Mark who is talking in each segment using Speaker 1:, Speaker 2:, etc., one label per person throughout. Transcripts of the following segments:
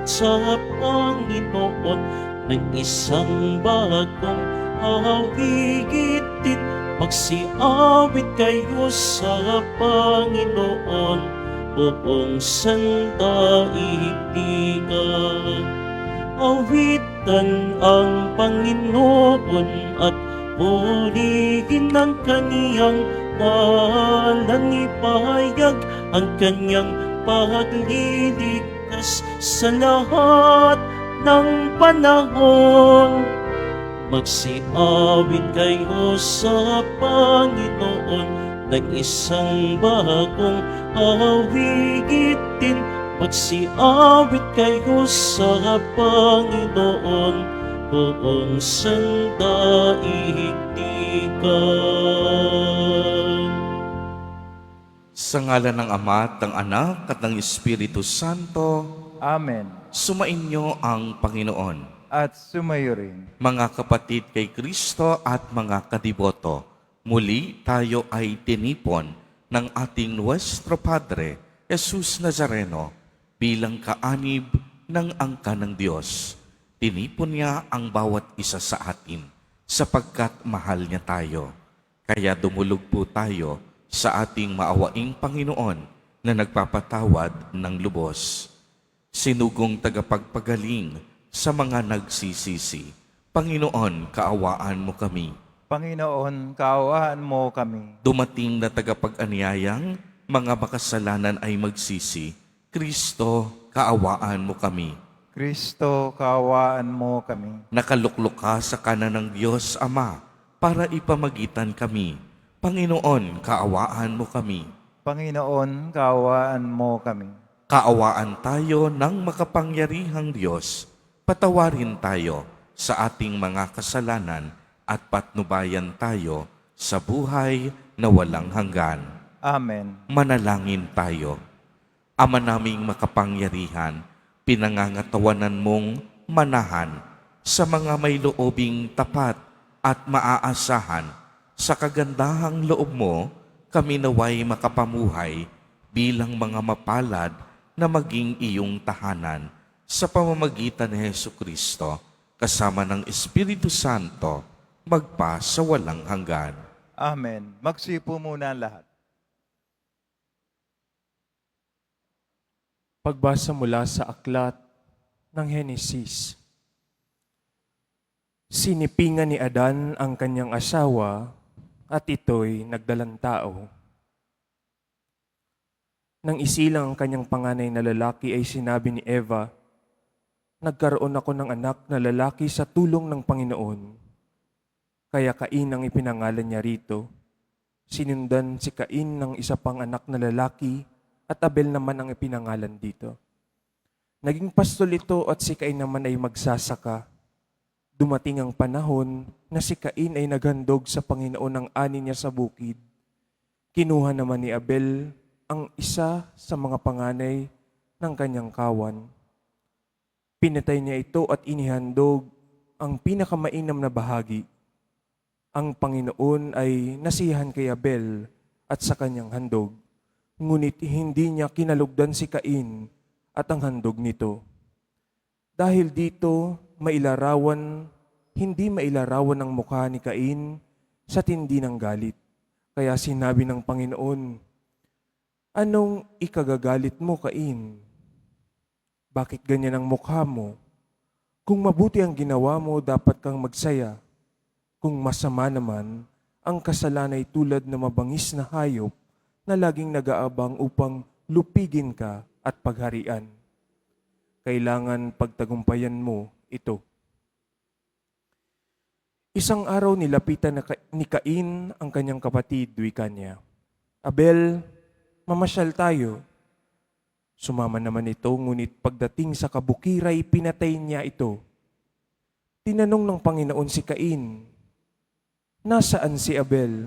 Speaker 1: sa Panginoon ng isang bagong awitin. Magsiawit kayo sa Panginoon, buong sandaigdigan. Awitan ang Panginoon at purihin ang kaniyang ngalan. Ipahayag ang kanyang pagliligtas sa lahat ng panahon. Magsiawit kayo sa Panginoon ng isang bagong awitin. Magsiawit kayo sa Panginoon, buong sandaigdigan.
Speaker 2: Sa ngalan ng Ama at ng Anak at ng Espiritu Santo,
Speaker 3: Amen.
Speaker 2: sumainyo ang Panginoon.
Speaker 3: At sumayo rin.
Speaker 2: Mga kapatid kay Kristo at mga kadiboto, muli tayo ay tinipon ng ating Nuestro Padre, Jesus Nazareno, bilang kaanib ng angka ng Diyos. Tinipon niya ang bawat isa sa atin sapagkat mahal niya tayo. Kaya dumulog po tayo sa ating maawaing Panginoon na nagpapatawad ng lubos. Sinugong tagapagpagaling sa mga nagsisisi, Panginoon, kaawaan mo kami.
Speaker 3: Panginoon, kaawaan mo kami.
Speaker 2: Dumating na tagapag-anyayang mga makasalanan ay magsisi, Kristo, kaawaan mo kami.
Speaker 3: Kristo, kaawaan mo kami.
Speaker 2: Nakaluklok ka sa kanan ng Diyos Ama para ipamagitan kami. Panginoon, kaawaan mo kami.
Speaker 3: Panginoon, kaawaan mo kami.
Speaker 2: Kaawaan tayo ng makapangyarihang Diyos. Patawarin tayo sa ating mga kasalanan at patnubayan tayo sa buhay na walang hanggan.
Speaker 3: Amen.
Speaker 2: Manalangin tayo. Ama naming makapangyarihan, pinangangatawanan mong manahan sa mga may loobing tapat at maaasahan. Sa kagandahang loob mo, kami naway makapamuhay bilang mga mapalad na maging iyong tahanan sa pamamagitan ni Jesucristo, kasama ng Espiritu Santo, magpa sa walang hanggan.
Speaker 3: Amen. Magsipo muna ang lahat.
Speaker 4: Pagbasa mula sa aklat ng Henesis. Sinipingan ni Adan ang kanyang asawa at ito'y nagdalang tao. Nang isilang ang kanyang panganay na lalaki ay sinabi ni Eva, nagkaroon ako ng anak na lalaki sa tulong ng Panginoon. Kaya Cain ang ipinangalan niya rito. Sinundan si Cain ng isa pang anak na lalaki at Abel naman ang ipinangalan dito. Naging pastol ito at si Cain naman ay magsasaka. Dumating ang panahon na si Cain ay naghandog sa Panginoon ng ani niya sa bukid. Kinuha naman ni Abel ang isa sa mga panganay ng kanyang kawan. Pinatay niya ito at inihandog ang pinakamainam na bahagi. Ang Panginoon ay nasiyahan kay Abel at sa kanyang handog, ngunit hindi niya kinalugdan si Cain at ang handog nito. Dahil dito, hindi mailarawan ang mukha ni Cain sa tindi ng galit. Kaya sinabi ng Panginoon, anong ikagagalit mo, Cain? Bakit ganyan ang mukha mo? Kung mabuti ang ginawa mo, dapat kang magsaya. Kung masama naman, ang kasalanan ay tulad na mabangis na hayop na laging nag-aabang upang lupigin ka at pagharian. Kailangan pagtagumpayan mo ito. Isang araw nilapitan ni Cain ang kanyang kapatid, wika niya, Abel, mamasyal tayo. Sumama naman ito, ngunit pagdating sa kabukiray, pinatay niya ito. Tinanong ng Panginoon si Cain, nasaan si Abel?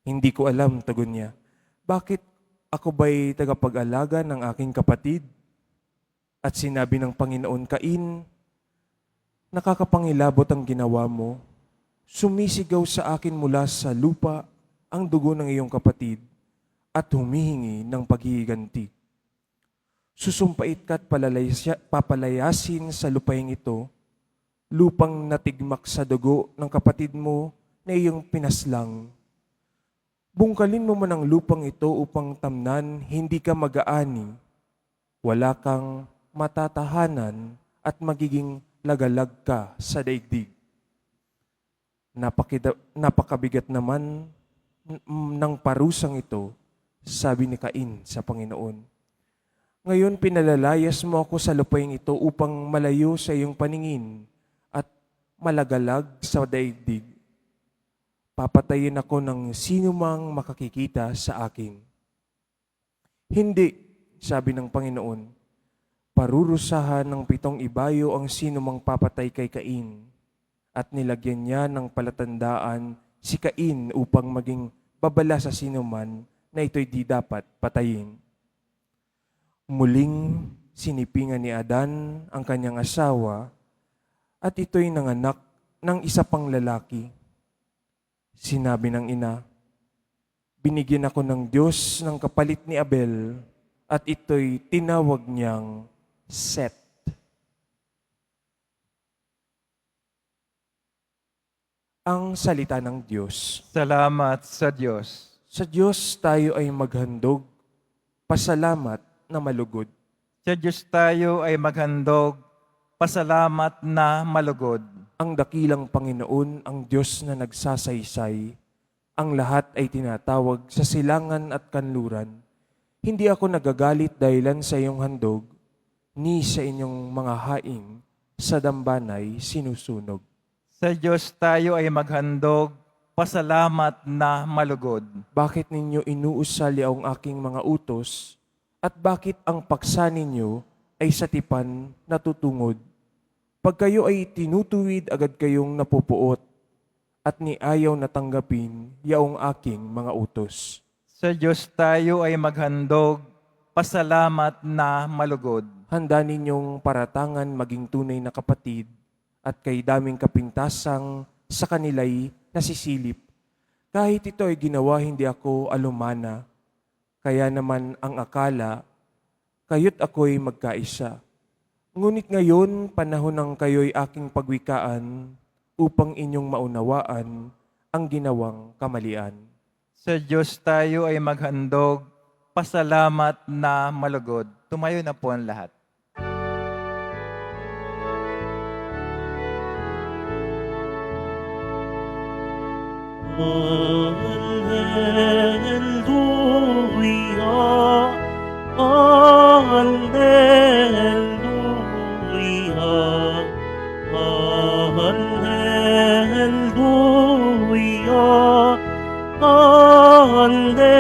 Speaker 4: Hindi ko alam, tugon niya. Bakit ako ba'y tagapag-alaga ng aking kapatid? At sinabi ng Panginoon, Cain, nakakapangilabot ang ginawa mo. Sumisigaw sa akin mula sa lupa ang dugo ng iyong kapatid at humihingi ng paghihiganti. Susumpait ka't papalayasin sa lupaing ito, lupang natigmak sa dugo ng kapatid mo na iyong pinaslang. Bungkalin mo man ang lupang ito upang tamnan hindi ka mag-aani, wala kang matatahanan at magiging lagalag ka sa daigdig. Napakabigat naman ng parusang ito, sabi ni Cain sa Panginoon. Ngayon pinalalayas mo ako sa lupaing ito upang malayo sa iyong paningin at malagalag sa daigdig. Papatayin ako ng sino mang makakikita sa akin. Hindi, sabi ng Panginoon, parurusahan ng 7 ibayo ang sino mang papatay kay Cain. At nilagyan niya ng palatandaan si Cain upang maging babala sa sino man na ito'y di dapat patayin. Muling sinipingan ni Adan ang kanyang asawa at ito'y nanganak ng isa pang lalaki. Sinabi ng ina, binigyan ako ng Diyos ng kapalit ni Abel at ito'y tinawag niyang Set. Ang salita ng Diyos.
Speaker 3: Salamat sa Diyos.
Speaker 4: Sa Diyos tayo ay maghandog, pasalamat na malugod.
Speaker 3: Sa Diyos tayo ay maghandog, pasalamat na malugod.
Speaker 4: Ang dakilang Panginoon, ang Diyos na nagsasaysay, ang lahat ay tinatawag sa silangan at kanluran. Hindi ako nagagalit dahilan sa iyong handog, ni sa inyong mga haing sa dambanay sinusunog.
Speaker 3: Sa Diyos tayo ay maghandog, pasalamat na malugod.
Speaker 4: Bakit ninyo inuusali ang aking mga utos, at bakit ang paksa ninyo ay sa tipan natutungod? Pag kayo ay tinutuwid, agad kayong napupuot, at ni ayaw natanggapin yaong aking mga utos.
Speaker 3: Sa Diyos tayo ay maghandog, pasalamat na malugod.
Speaker 4: Handa ninyong paratangan maging tunay na kapatid, at kay daming kapintasang sa kanila'y nasisilip. Kahit ito ay ginawa, hindi ako alumana. Kaya naman ang akala, kayo't ako'y magkaisa. Ngunit ngayon, panahon ng kayo'y aking pagwikaan upang inyong maunawaan ang ginawang kamalian.
Speaker 3: Sa Diyos tayo ay maghandog, pasalamat na malugod. Tumayo na po ang lahat.
Speaker 1: Hallelujah, Hallelujah, Hallelujah, Hallelujah.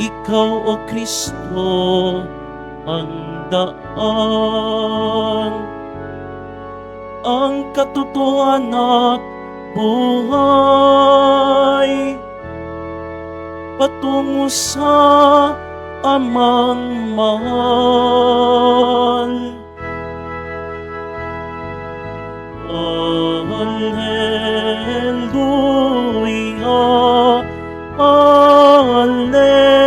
Speaker 1: Ikaw, O Kristo, ang daan, ang katotohanan at buhay, patungo sa Amang mahal. Hallelujah, Hallelujah, Hallelujah,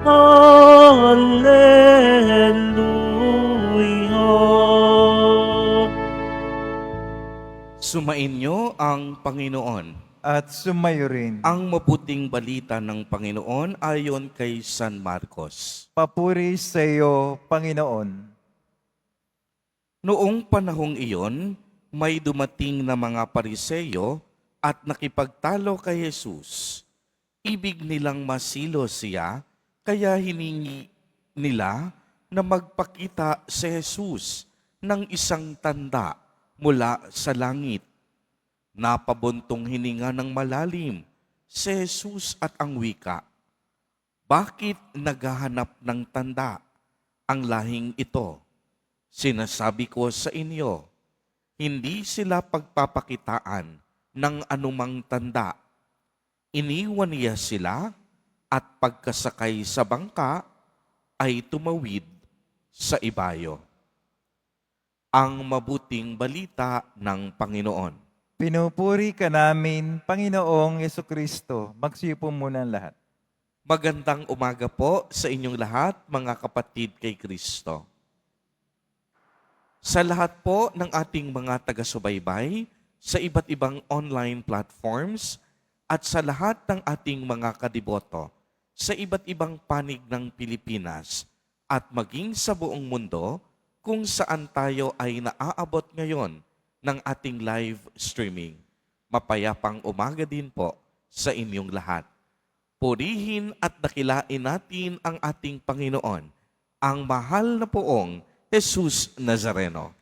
Speaker 1: Hallelujah.
Speaker 2: Sumainyo ang Panginoon.
Speaker 3: At sumayo rin.
Speaker 2: Ang mabuting balita ng Panginoon ayon kay San Marcos.
Speaker 3: Papuri sa iyo, Panginoon.
Speaker 2: Noong panahong iyon, may dumating na mga Pariseyo at nakipagtalo kay Jesus. Ibig nilang masilo siya, kaya hiningi nila na magpakita si Jesus ng isang tanda mula sa langit. Napabuntong hininga ng malalim si Jesus at ang wika, bakit naghahanap ng tanda ang lahing ito? Sinasabi ko sa inyo, hindi sila pagpapakitaan ng anumang tanda. Iniwan niya sila at pagkasakay sa bangka ay tumawid sa ibayo. ang mabuting balita ng Panginoon.
Speaker 3: Pinupuri ka namin, Panginoong Yesukristo. Magsiupo muna ang lahat.
Speaker 2: Magandang umaga po sa inyong lahat, mga kapatid kay Kristo. Sa lahat po ng ating mga taga-subaybay, sa iba't ibang online platforms, at sa lahat ng ating mga kadiboto, sa iba't ibang panig ng Pilipinas, at maging sa buong mundo, kung saan tayo ay naaabot ngayon ng ating live streaming. Mapayapang umaga din po sa inyong lahat. Purihin at dakilain natin ang ating Panginoon, ang mahal na poong Jesus Nazareno.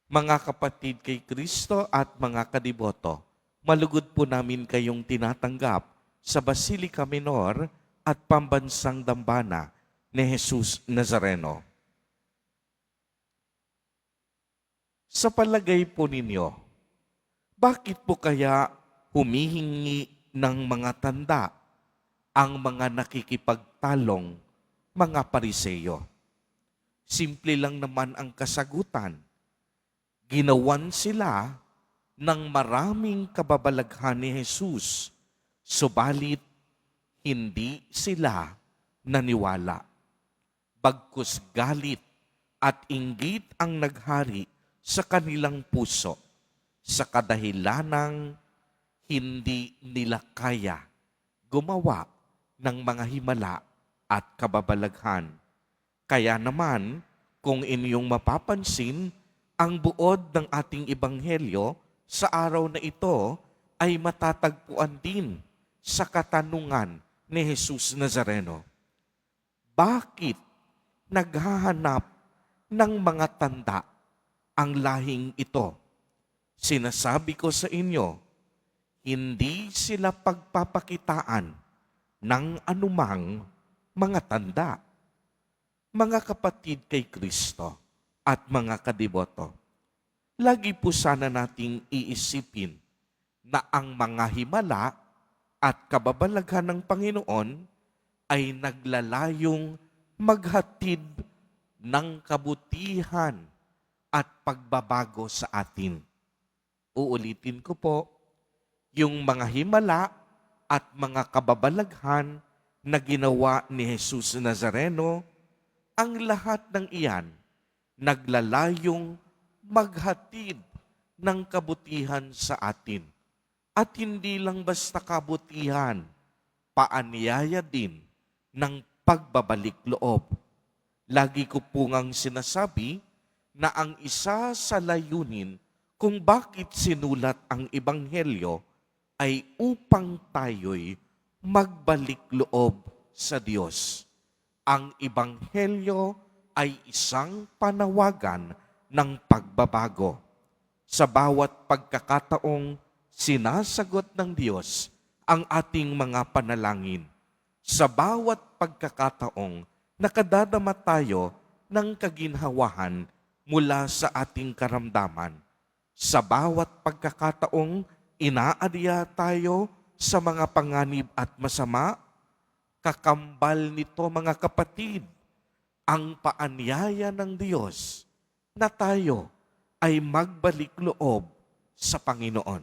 Speaker 2: Mga kapatid kay Kristo at mga kadiboto, malugod po namin kayong tinatanggap sa Basilica Minor at Pambansang Dambana ni Jesus Nazareno. Sa palagay po ninyo, bakit po kaya humihingi ng mga tanda ang mga nakikipagtalong mga Pariseyo? Simple lang naman ang kasagutan. Ginawan sila ng maraming kababalaghan ni Jesus, subalit hindi sila naniwala. Bagkus galit at inggit ang naghari sa kanilang puso sa kadahilanang hindi nila kaya gumawa ng mga himala at kababalaghan. Kaya naman, kung inyong mapapansin, ang buod ng ating ebanghelyo sa araw na ito ay matatagpuan din sa katanungan ni Jesus Nazareno. Bakit naghahanap ng mga tanda ang lahing ito? Sinasabi ko sa inyo, hindi sila pagpapakitaan ng anumang mga tanda. Mga kapatid kay Kristo at mga kadiboto, lagi po sana nating iisipin na ang mga himala at kababalaghan ng Panginoon ay naglalayong maghatid ng kabutihan at pagbabago sa atin. Uulitin ko po, yung mga himala at mga kababalaghan na ginawa ni Jesus Nazareno, ang lahat ng iyan naglalayong maghatid ng kabutihan sa atin. At hindi lang basta kabutihan, paanyaya din ng pagbabalik loob. Lagi ko po ngang sinasabi na ang isa sa layunin kung bakit sinulat ang Ebanghelyo ay upang tayo'y magbalik loob sa Diyos. Ang Ebanghelyo ay isang panawagan ng pagbabago. Sa bawat pagkakataong sinasagot ng Diyos ang ating mga panalangin, sa bawat pagkakataong nakadadama tayo ng kaginhawahan mula sa ating karamdaman, sa bawat pagkakataong inaadya tayo sa mga panganib at masama, kakambal nito mga kapatid, ang paanyaya ng Diyos na tayo ay magbalik loob sa Panginoon.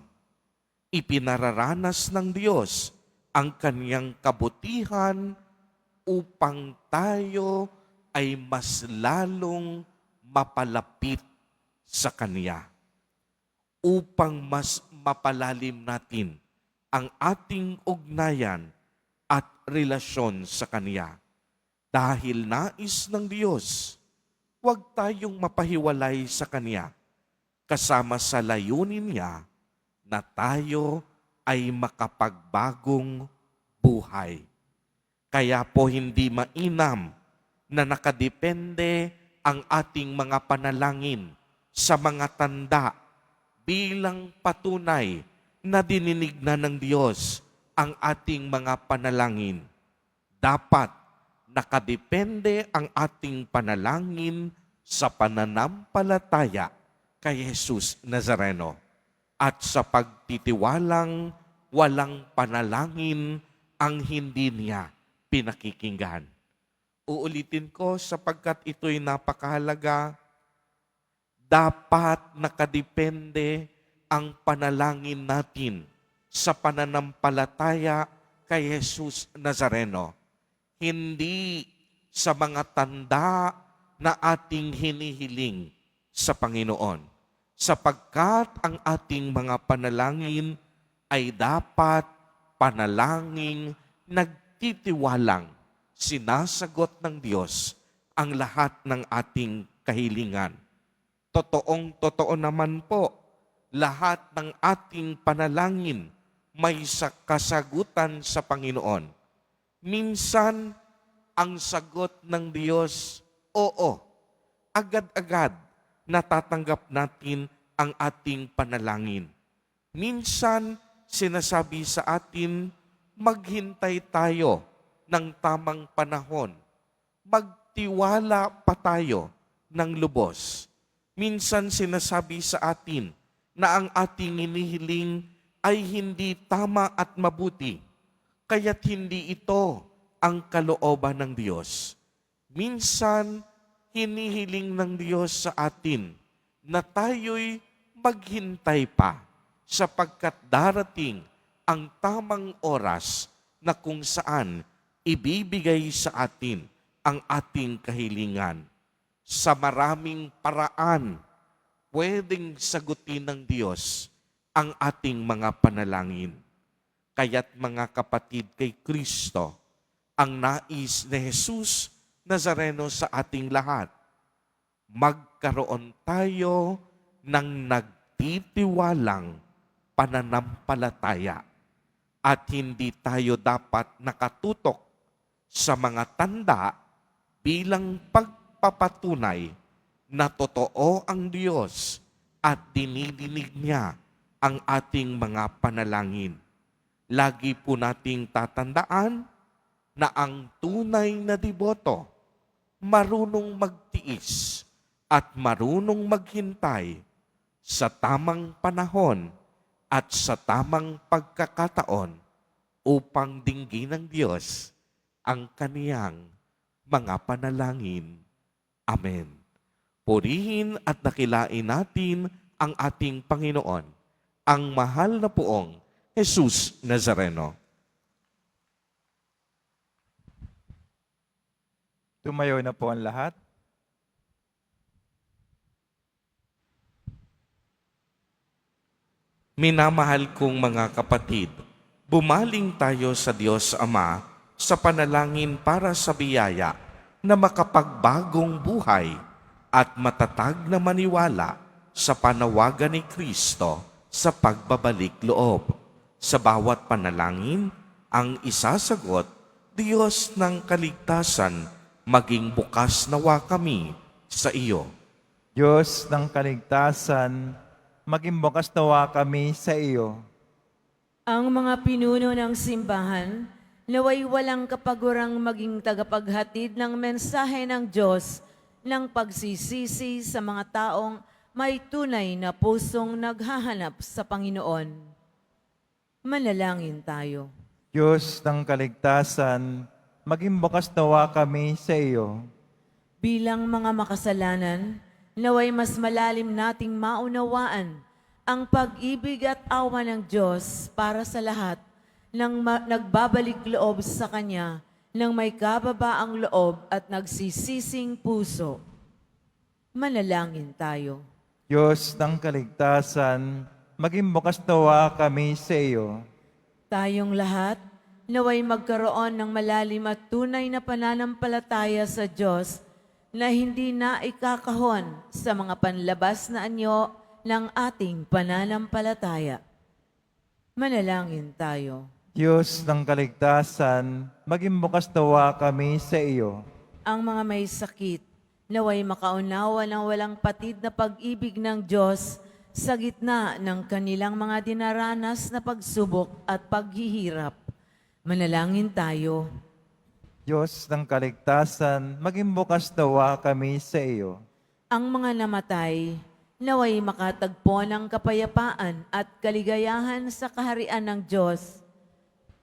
Speaker 2: Ipinararanas ng Diyos ang kanyang kabutihan upang tayo ay mas lalong mapalapit sa Kanya. Upang mas mapalalim natin ang ating ugnayan at relasyon sa Kanya. Dahil nais ng Diyos, huwag tayong mapahiwalay sa Kanya kasama sa layunin niya na tayo ay makapagbagong buhay. Kaya po hindi mainam na nakadepende ang ating mga panalangin sa mga tanda bilang patunay na dininig na ng Diyos ang ating mga panalangin. Dapat nakadepende ang ating panalangin sa pananampalataya kay Jesus Nazareno at sa pagtitiwalang walang panalangin ang hindi niya pinakikinggan. Uulitin ko sapagkat ito'y napakahalaga. Dapat nakadepende ang panalangin natin sa pananampalataya kay Jesus Nazareno. Hindi sa mga tanda na ating hinihiling sa Panginoon. Sapagkat ang ating mga panalangin ay dapat panalangin nagtitiwalang sinasagot ng Diyos ang lahat ng ating kahilingan. Totoong-totoo naman po, lahat ng ating panalangin may kasagutan sa Panginoon. Minsan, ang sagot ng Diyos, oo. Agad-agad natatanggap natin ang ating panalangin. Minsan, sinasabi sa atin, maghintay tayo ng tamang panahon. Magtiwala pa tayo ng lubos. Minsan sinasabi sa atin na ang ating hinihiling ay hindi tama at mabuti, kaya't hindi ito ang kalooban ng Diyos. Minsan, hinihiling ng Diyos sa atin na tayo'y maghintay pa sapagkat darating ang tamang oras na kung saan ibibigay sa atin ang ating kahilingan. Sa maraming paraan, pwedeng sagutin ng Diyos ang ating mga panalangin. Kaya't mga kapatid kay Kristo, ang nais ni Jesus Nazareno sa ating lahat, magkaroon tayo ng nagtitiwalang pananampalataya at hindi tayo dapat nakatutok sa mga tanda bilang pagpapatunay na totoo ang Diyos at dinidinig niya ang ating mga panalangin. Lagi po nating tatandaan na ang tunay na deboto marunong magtiis at marunong maghintay sa tamang panahon at sa tamang pagkakataon upang dinggin ng Diyos ang kaniyang mga panalangin. Amen. Purihin at dakilain natin ang ating Panginoon, ang mahal na poong Jesus Nazareno.
Speaker 3: Tumayo na po ang lahat.
Speaker 2: Minamahal kong mga kapatid, bumaling tayo sa Diyos Ama sa panalangin para sa biyaya na makapagbagong buhay at matatag na maniwala sa panawagan ni Kristo sa pagbabalik loob. Sa bawat panalangin, ang isasagot, Diyos ng kaligtasan, maging bukas nawa kami sa iyo.
Speaker 3: Diyos ng kaligtasan, maging bukas nawa kami sa iyo.
Speaker 5: Ang mga pinuno ng simbahan, naway walang kapagurang maging tagapaghatid ng mensahe ng Diyos ng pagsisisi sa mga taong may tunay na pusong naghahanap sa Panginoon. Manalangin tayo.
Speaker 3: Diyos ng kaligtasan, maging bukas nawa kami sa iyo.
Speaker 5: Bilang mga makasalanan, naway mas malalim nating maunawaan ang pag-ibig at awa ng Diyos para sa lahat ng nagbabalik loob sa Kanya ng may kababaang loob at nagsisising puso. Manalangin tayo.
Speaker 3: Diyos ng kaligtasan, maging bukas nawa kami sa iyo.
Speaker 5: Tayong lahat, naway magkaroon ng malalim at tunay na pananampalataya sa Diyos na hindi na ikakahon sa mga panlabas na anyo ng ating pananampalataya. Manalangin tayo.
Speaker 3: Diyos ng kaligtasan, maging bukas nawa kami sa iyo.
Speaker 5: Ang mga may sakit, naway makaunawa ng walang patid na pag-ibig ng Diyos sa gitna ng kanilang mga dinaranas na pagsubok at paghihirap. Manalangin tayo.
Speaker 3: Diyos ng kaligtasan, maging bukas nawa kami sa iyo.
Speaker 5: Ang mga namatay, naway makatagpo ng kapayapaan at kaligayahan sa kaharian ng Diyos.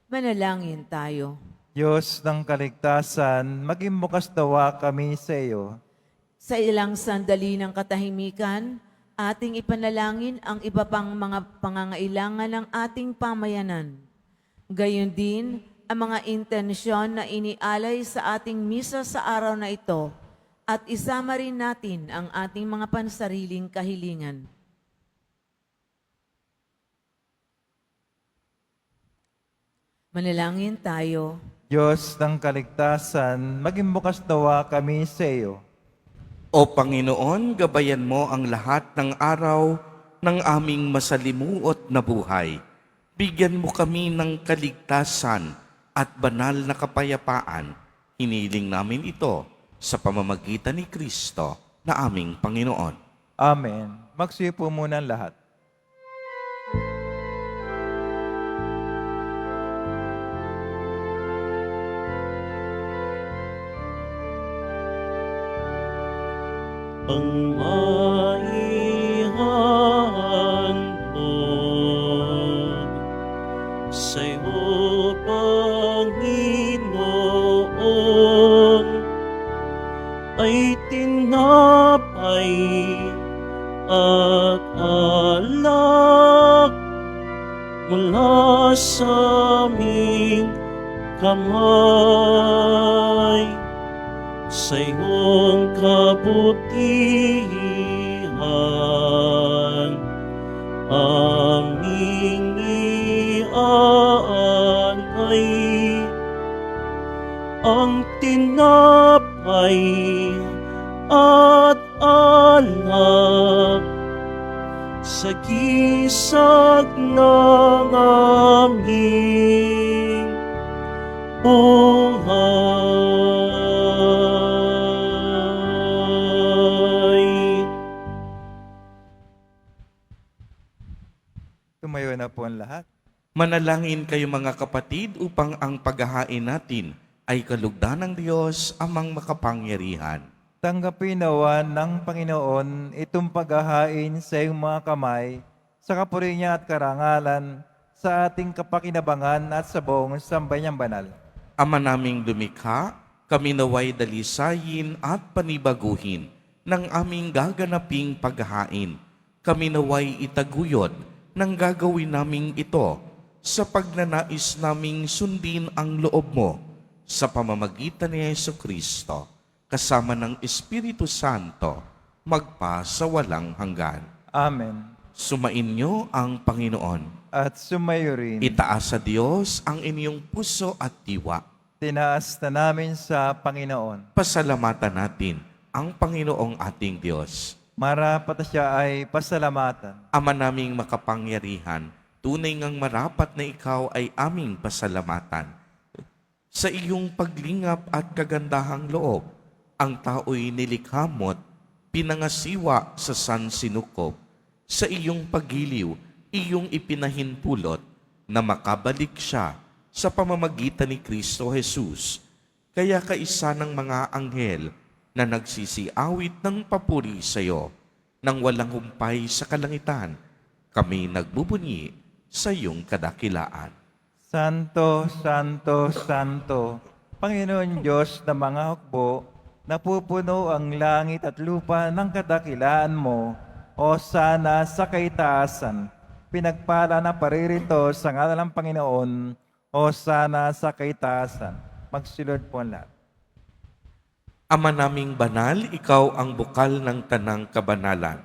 Speaker 5: Manalangin tayo.
Speaker 3: Diyos ng kaligtasan, maging bukas nawa kami sa iyo.
Speaker 5: Sa ilang sandali ng katahimikan, ating ipanalangin ang iba pang mga pangangailangan ng ating pamayanan. Gayon din, ang mga intensyon na inialay sa ating misa sa araw na ito at isama rin natin ang ating mga pansariling kahilingan. Manalangin tayo.
Speaker 3: Diyos ng kaligtasan, maging bukas nawa kami sa iyo.
Speaker 2: O Panginoon, gabayan mo ang lahat ng araw ng aming masalimuot na buhay. Bigyan mo kami ng kaligtasan at banal na kapayapaan. Hiniling namin ito sa pamamagitan ni Kristo na aming Panginoon.
Speaker 3: Amen. Magsipo muna ang lahat.
Speaker 1: ang maihandog sa'yo, Panginoon, ay tinapay at alak mula sa aming kamay. Sa iyong kabutihan, aming iaalay ang tinapay at alak sa gisag ng aming buhay.
Speaker 3: Tumayo na po ang lahat.
Speaker 2: Manalangin kayo mga kapatid upang ang paghahain natin ay kalugdan ng Diyos amang makapangyarihan.
Speaker 3: Tanggapin nawa ng Panginoon itong paghahain sa iyong mga kamay, sa kapuri niya at karangalan, sa ating kapakinabangan at sa buong sambayang banal.
Speaker 2: Ama naming lumikha, kami naway dalisayin at panibaguhin ng aming gaganaping paghahain. Kami naway itaguyod ng gagawin naming ito sa pagnanais naming sundin ang loob mo sa pamamagitan ni Jesucristo, kasama ng Espiritu Santo, magpa sa walang hanggan.
Speaker 3: Amen.
Speaker 2: Sumain niyo ang Panginoon.
Speaker 3: At sumayo rin.
Speaker 2: Itaas sa Diyos ang inyong puso at diwa.
Speaker 3: Tinaas na namin sa Panginoon.
Speaker 2: Pasalamatan natin ang Panginoong ating Diyos.
Speaker 3: Marapat siya ay pasalamatan.
Speaker 2: Ama naming makapangyarihan, tunay ngang marapat na ikaw ay aming pasalamatan. Sa iyong paglingap at kagandahang loob, ang tao'y nilikha mo't pinangasiwa sa sansinukob. Sa iyong pagiliw, iyong ipinahinpulot na makabalik siya sa pamamagitan ni Kristo Jesus. Kaya kaisa ng mga anghel na nagsisiawit ng papuri sa iyo, nang walang humpay sa kalangitan, kami nagbubunyi sa iyong kadakilaan.
Speaker 3: Santo, Santo, Santo, Panginoon Diyos na mga hukbo, napupuno ang langit at lupa ng kadakilaan mo, o sana sa kaitaasan. Pinagpala na paririto sa ngalan ng Panginoon, o sana sa kaitaasan. Magsilod po ang lahat.
Speaker 2: Ama naming banal, ikaw ang bukal ng tanang kabanalan.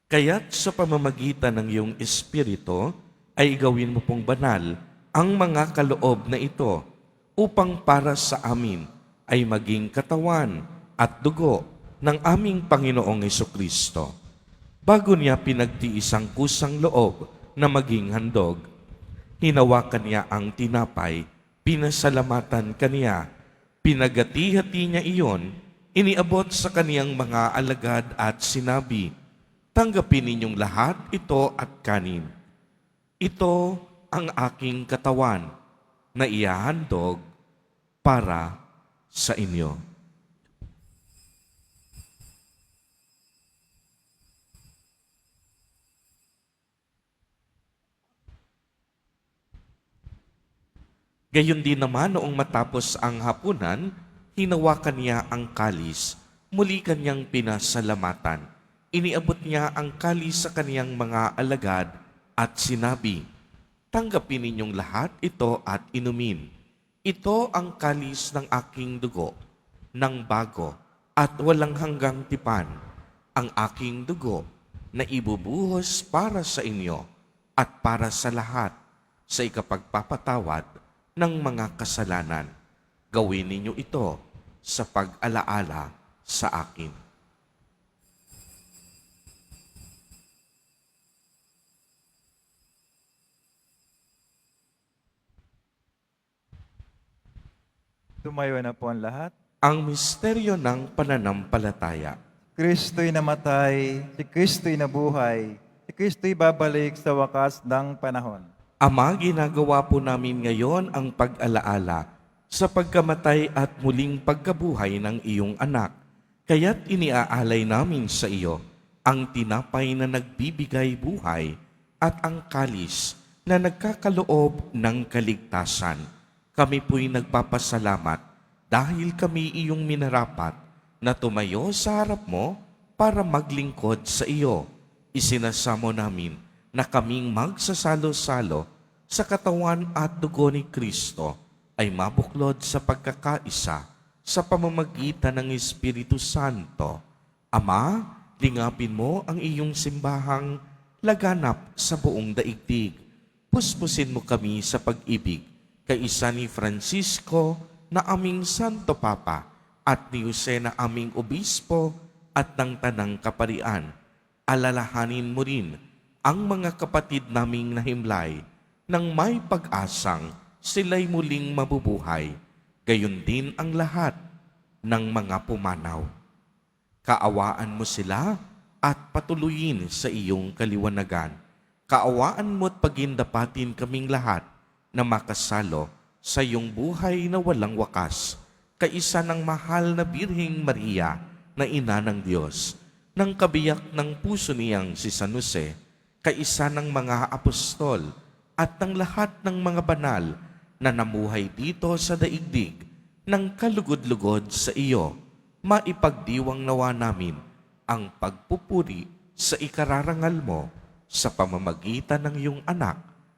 Speaker 2: Kaya't sa pamamagitan ng iyong Espiritu, ay gawin mo pong banal ang mga kaloob na ito upang para sa amin ay maging katawan at dugo ng aming Panginoong Jesucristo. Bago niya pinagtiis ang kusang loob na maging handog, hinawakan niya ang tinapay, pinasalamatan kaniya, pinagati-hati niya iyon, iniabot sa kaniyang mga alagad at sinabi, "Tanggapin ninyong lahat ito at kanin. Ito ang aking katawan na ihahandog para sa inyo." Gayon din naman noong matapos ang hapunan, hinawakan niya ang kalis, muli kanyang pinasalamatan. Iniabot niya ang kalis sa kaniyang mga alagad at sinabi, "Tanggapin ninyong lahat ito at inumin. Ito ang kalis ng aking dugo, ng bago at walang hanggang tipan, ang aking dugo na ibubuhos para sa inyo at para sa lahat sa ikapagpapatawad ng mga kasalanan. Gawin ninyo ito sa pag-alaala sa akin."
Speaker 3: Tumayo na po ang lahat.
Speaker 2: Ang misteryo ng pananampalataya.
Speaker 3: Kristo'y namatay, si Kristo'y nabuhay, si Kristo'y babalik sa wakas ng panahon.
Speaker 2: Ama, ginagawa po namin ngayon ang pag-alaala sa pagkamatay at muling pagkabuhay ng iyong anak. Kaya't iniaalay namin sa iyo ang tinapay na nagbibigay buhay at ang kalis na nagkakaloob ng kaligtasan. Kami po'y nagpapasalamat dahil kami iyong minarapat na tumayo sa harap mo para maglingkod sa iyo. Isinasamo namin na kaming magsasalo-salo sa katawan at dugo ni Kristo ay mabuklod sa pagkakaisa sa pamamagitan ng Espiritu Santo. Ama, lingapin mo ang iyong simbahang laganap sa buong daigdig. Puspusin mo kami sa pag-ibig kaisa ni Francisco na aming Santo Papa at ni Jose na aming Obispo at ng Tanang Kaparian. Alalahanin mo rin ang mga kapatid naming nahimlay nang may pag-asang sila'y muling mabubuhay, gayon din ang lahat ng mga pumanaw. Kaawaan mo sila at patuloyin sa iyong kaliwanagan. Kaawaan mo at pagindapatin kaming lahat na makasalo sa iyong buhay na walang wakas, kaisa ng mahal na Birheng Maria na Ina ng Diyos, ng kabiyak ng puso niyang si San Jose, kaisa ng mga apostol at ng lahat ng mga banal na namuhay dito sa daigdig ng kalugod-lugod sa iyo. Maipagdiwang nawa namin ang pagpupuri sa ikararangal mo sa pamamagitan ng iyong anak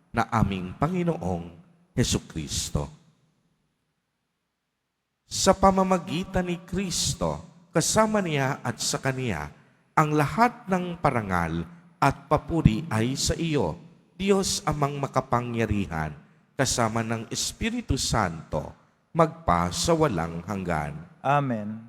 Speaker 2: na aming Panginoong Hesukristo. Sa pamamagitan ni Kristo, kasama niya at sa Kaniya, ang lahat ng parangal at papuri ay sa iyo, Diyos Amang makapangyarihan, kasama ng Espiritu Santo, magpa sa walang hanggan.
Speaker 3: Amen.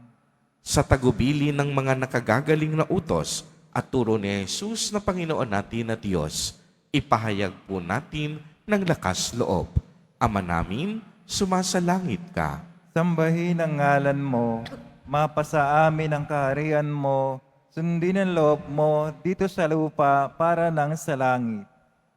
Speaker 2: Sa tagubili ng mga nakagagaling na utos at turo ni Jesus na Panginoon natin na Diyos, ipahayag po natin ng lakas loob. Ama namin, sumasalangit ka.
Speaker 3: Sambahin ang ngalan mo, mapasa amin ang kaharian mo, sundin ang loob mo dito sa lupa para nang sa langit.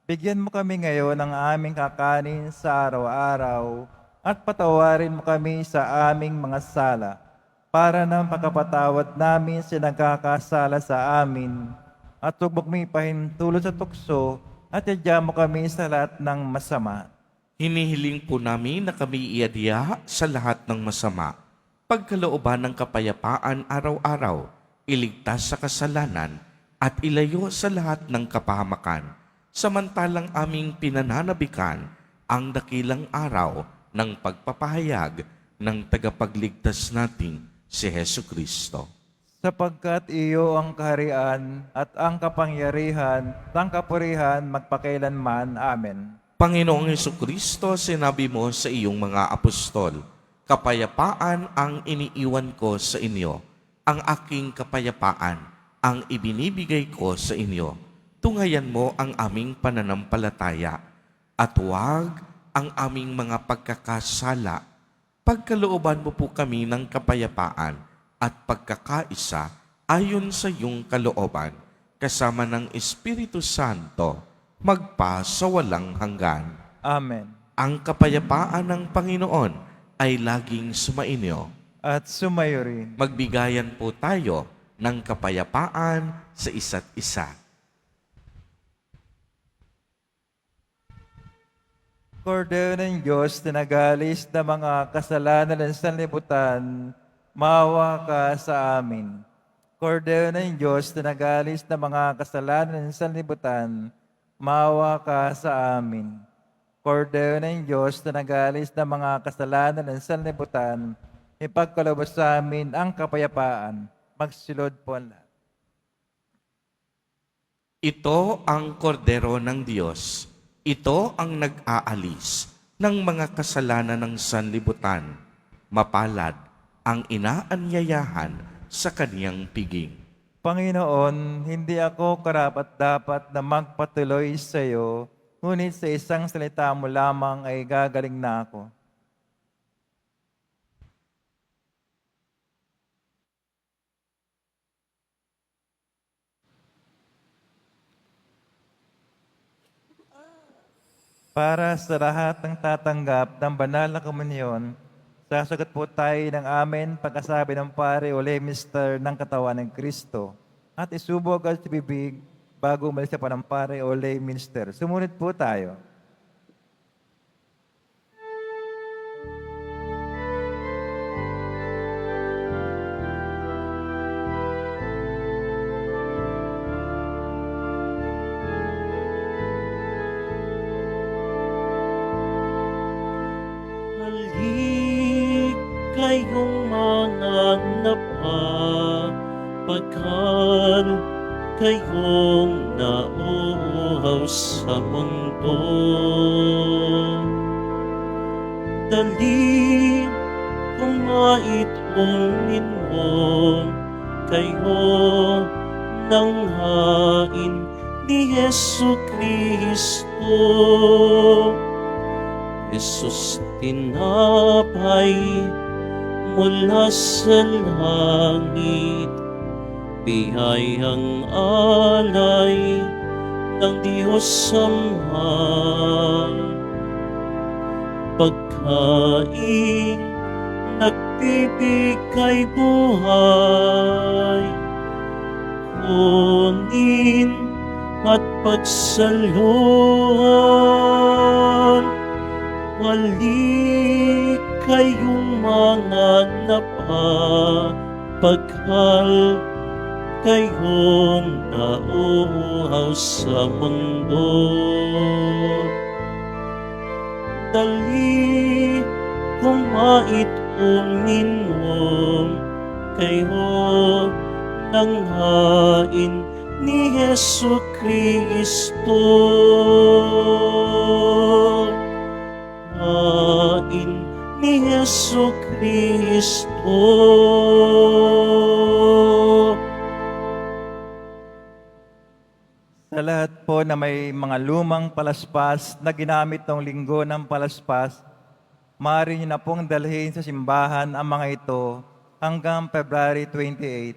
Speaker 3: Bigyan mo kami ngayon ng aming kakanin sa araw-araw at patawarin mo kami sa aming mga sala para nang pagkapatawad namin sa nagkakasala sa amin at huwag mo kami pahintulot sa tukso at iadya mo kami sa lahat ng masama.
Speaker 2: Hinihiling po namin na kami iadya sa lahat ng masama, pagkalooban ng kapayapaan araw-araw, iligtas sa kasalanan at ilayo sa lahat ng kapahamakan, samantalang aming pinananabikan ang dakilang araw ng pagpapahayag ng tagapagligtas nating si Hesukristo.
Speaker 3: Sapagkat iyo ang kaharian at ang kapangyarihan at ang kapurihan magpakailanman. Amen.
Speaker 2: Panginoong Hesukristo, sinabi mo sa iyong mga apostol, "Kapayapaan ang iniiwan ko sa inyo, ang aking kapayapaan ang ibinibigay ko sa inyo. Tungayan mo ang aming pananampalataya at huwag ang aming mga pagkakasala. Pagkalooban mo po kami ng kapayapaan at pagkakaisa ayon sa iyong kalooban, kasama ng Espiritu Santo, magpa sa walang hanggan."
Speaker 3: Amen.
Speaker 2: Ang kapayapaan ng Panginoon ay laging sumainyo.
Speaker 3: At sumayo rin.
Speaker 2: Magbigayan po tayo ng kapayapaan sa isa't isa.
Speaker 3: Kordero ng Diyos na nagalis na mga kasalanan ng sanlibutan, maawa ka sa amin. Kordero ng Diyos na nagalis na mga kasalanan ng sanlibutan, maawa ka sa amin. Kordero ng Diyos na nagalis na mga kasalanan ng sanlibutan, ipagkaloob sa amin ang kapayapaan. Magsilod po ang lahat.
Speaker 2: Ito ang kordero ng Diyos. Ito ang nag-aalis ng mga kasalanan ng sanlibutan. Mapalad ang inaanyayahan sa kaniyang piging.
Speaker 3: Panginoon, hindi ako karapat-dapat na magpatuloy sa iyo, ngunit sa isang salita mo lamang ay gagaling na ako. Para sa lahat ng tatanggap ng banal na komunyon, sasagot po tayo ng amen pagkasabi ng pare o lemister ng katawan ng Kristo at isubo agad sa bibig bago umalis sa panampare o lay minister. Sumunod po tayo.
Speaker 1: Halik kayong mga napapagkan, kayong nauuhaw sa mundo. Dali kumait uminom, kayo ng hain ni Jesu Kristo. Jesus tinapay mula sa langit, biyayang alay ng Diyos Ama. Pagkain nagbibigay buhay, kunin at pagsaluhan. Halik kayong mga napapaghal, kayong nauuhaw sa mundo. Dali kumait uminom, kayo ng hain ni Jesu Kristo. Hain ni Jesu Kristo.
Speaker 3: Sa lahat po na may mga lumang palaspas na ginamit ng linggo ng palaspas, maaari niyo na pong dalhin sa simbahan ang mga ito hanggang February 28.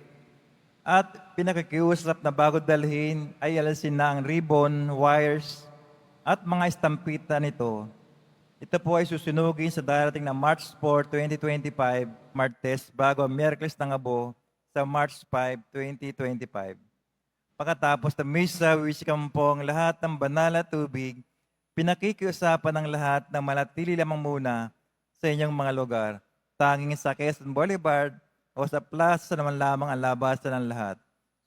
Speaker 3: At pinakakiusap na bago dalhin ay alasin na ang ribbon, wires, at mga estampita nito. Ito po ay susunugin sa darating na March 4, 2025, Martes, bago ang Miyerkules ng Abo sa March 5, 2025. Pagkatapos ng misa, wisikan po ang lahat ng banal na tubig, pinakikiusapan ng lahat na manatili lamang muna sa inyong mga lugar, tanging sa Quezon Boulevard o sa plaza naman lamang ang labasan ng lahat.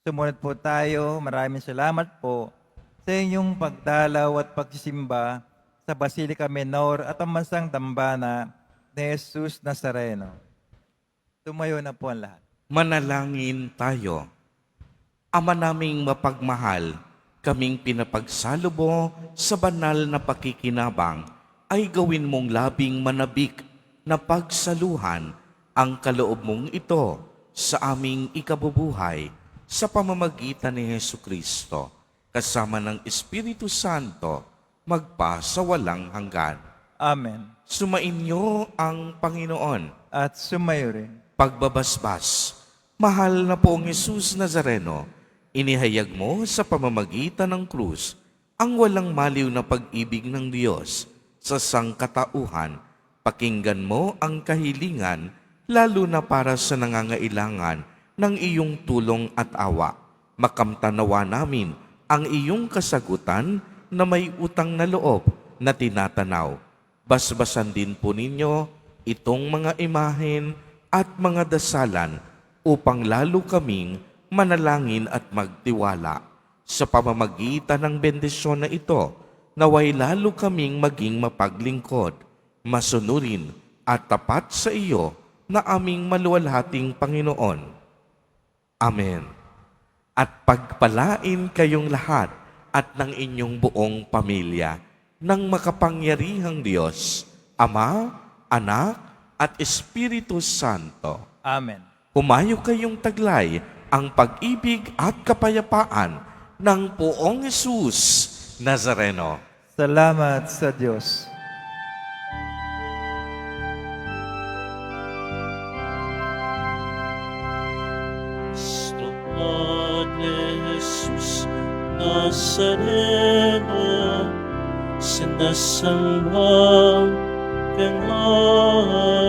Speaker 3: Sumunod po tayo. Maraming salamat po sa inyong pagdalaw at pagsisimba sa Basilica Menor at ang Mansang Dambana ni Jesus Nazareno. Tumayo na po ang lahat.
Speaker 2: Manalangin tayo. Ama naming mapagmahal, kaming pinapagsalubo sa banal na pakikinabang ay gawin mong labing manabik na pagsaluhan ang kaloob mong ito sa aming ikabubuhay sa pamamagitan ni Jesucristo, kasama ng Espiritu Santo, magpa sa walang hanggan.
Speaker 3: Amen.
Speaker 2: Sumainyo ang Panginoon.
Speaker 3: At sumayo rin.
Speaker 2: Pagbabasbas, mahal na poong Jesus Nazareno, inihayag mo sa pamamagitan ng krus ang walang maliw na pag-ibig ng Diyos sa sangkatauhan. Pakinggan mo ang kahilingan, lalo na para sa nangangailangan ng iyong tulong at awa. Makamtanawa namin ang iyong kasagutan na may utang na loob na tinatanaw Basbasan din po ninyo itong mga imahen at mga dasalan upang lalo kaming manalangin at magtiwala. Sa pamamagitan ng bendisyon na ito, naway lalo kaming maging mapaglingkod, masunurin at tapat sa iyo na aming maluwalhating Panginoon. Amen. At pagpalain kayong lahat at ng inyong buong pamilya ng makapangyarihang Diyos, Ama, Anak, at Espiritu Santo.
Speaker 3: Amen.
Speaker 2: Humayo kayong taglay ang pag-ibig at kapayapaan ng Poong Jesus Nazareno.
Speaker 3: Salamat sa Diyos.
Speaker 1: Nuestro Padre Jesus Nazareno, sinasamba ka namin,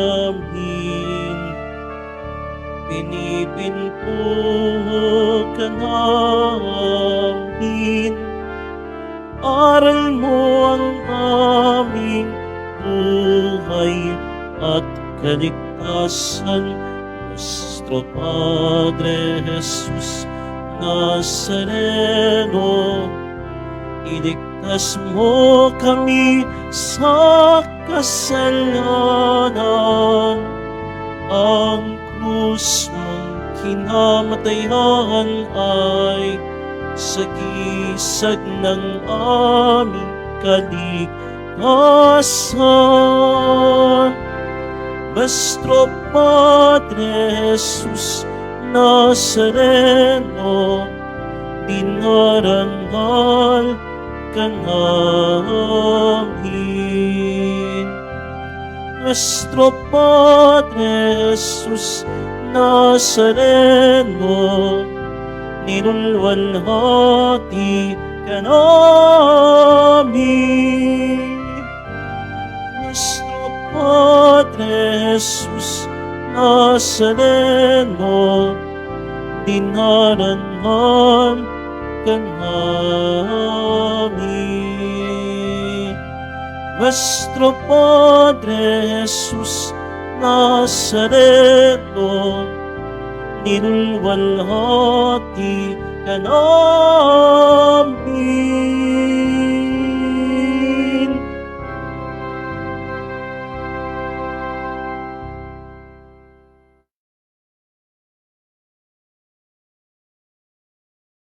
Speaker 1: pinipinto ka namin, aral mo ang aming buhay at kaligtasan. Nuestro Padre Jesus Nazareno, iligtas mo kami sa kasalanan. Ang krus mong kinamatayan ay sagisag ng aming kaligtasan. Nuestro Padre Jesus Nazareno, dinarangal ka namin. Nuestro Padre Jesus Nazareno, nilulwalhati ka namin. Nuestro Padre Jesus Nazareno, dinarangal ka namin. Nuestro Padre Jesus Nazareno, nilulwalhati ka namin.